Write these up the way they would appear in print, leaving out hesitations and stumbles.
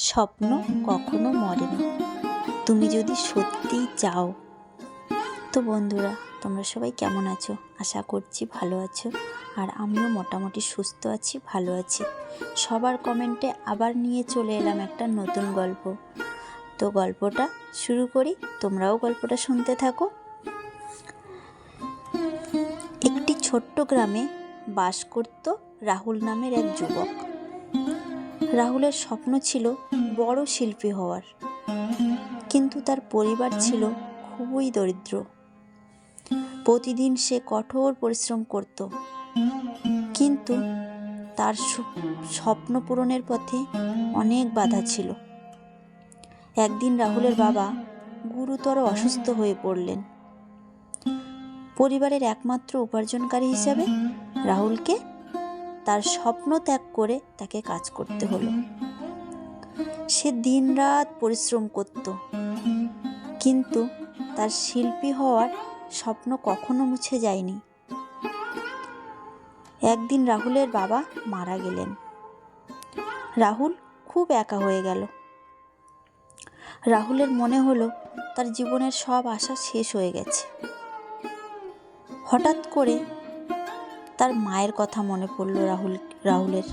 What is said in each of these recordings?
স্বপ্ন কখনো মরে না, তুমি যদি সত্যিই চাও। তো বন্ধুরা, তোমরা সবাই কেমন আছো? আশা করছি ভালো আছো। আর আমিও মোটামুটি সুস্থ আছি, ভালো আছি। সবার কমেন্টে আবার নিয়ে চলে এলাম একটা নতুন গল্প। তো গল্পটা শুরু করি, তোমরাও গল্পটা শুনতে থাকো। একটি ছোট্ট গ্রামে বাস করত রাহুল নামের এক যুবক। রাহুলের স্বপ্ন ছিল বড় শিল্পী হওয়ার, কিন্তু তার পরিবার ছিল খুবই দরিদ্র। প্রতিদিন সে কঠোর পরিশ্রম করত, কিন্তু তার স্বপ্ন পূরণের পথে অনেক বাধা ছিল। একদিন রাহুলের বাবা গুরুতর অসুস্থ হয়ে পড়লেন। পরিবারের একমাত্র উপার্জনকারী হিসাবে রাহুলকে তার স্বপ্ন ত্যাগ করে তাকে কাজ করতে হলো। সে দিনরাত পরিশ্রম করত, কিন্তু তার শিল্পী হওয়ার স্বপ্ন কখনো মুছে যায়নি। একদিন রাহুলের বাবা মারা গেলেন। রাহুল খুব একা হয়ে গেল। রাহুলের মনে হলো তার জীবনের সব আশা শেষ হয়ে গেছে। হঠাৎ করে তার মায়ের কথা মনে পড়ল রাহুলের।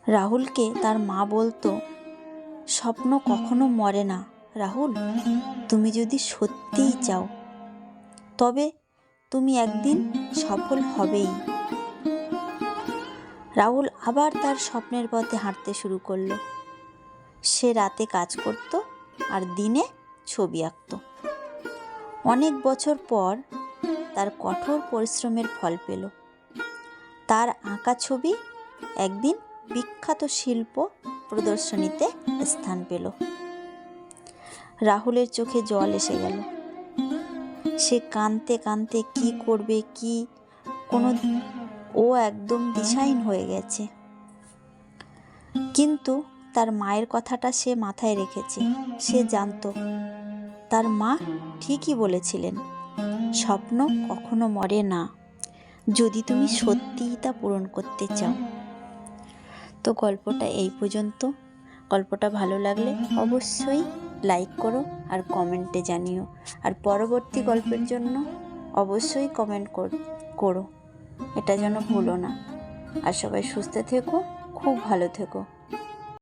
রাহুলকে তার মা বলতো, স্বপ্ন কখনো মরে না রাহুল, তুমি যদি সত্যিই চাও তবে তুমি একদিন সফল হবেই। রাহুল আবার তার স্বপ্নের পথে হাঁটতে শুরু করলো। সে রাতে কাজ করত আর দিনে ছবি আঁকত। অনেক বছর পর তার কঠোর পরিশ্রমের ফল পেল। তার আঁকা ছবি একদিন বিখ্যাত শিল্প প্রদর্শনীতে স্থান পেল। রাহুলের চোখে জল এসে গেল। সে কাঁদতে কাঁদতে কি করবে ও একদম দিশাহীন হয়ে গেছে। কিন্তু তার মায়ের কথাটা সে মাথায় রেখেছে। সে জানতো তার মা ঠিকই বলেছিলেন, স্বপ্ন কখনো মরে না, যদি তুমি সত্যিই তা পূরণ করতে চাও। তো গল্পটা এই পর্যন্ত। গল্পটা ভালো লাগলে অবশ্যই লাইক করো আর কমেন্টে জানিও। আর পরবর্তী গল্পের জন্য অবশ্যই কমেন্ট করো, এটা যেন ভুলো না। আর সবাই সুস্থ থেকো, খুব ভালো থেকো।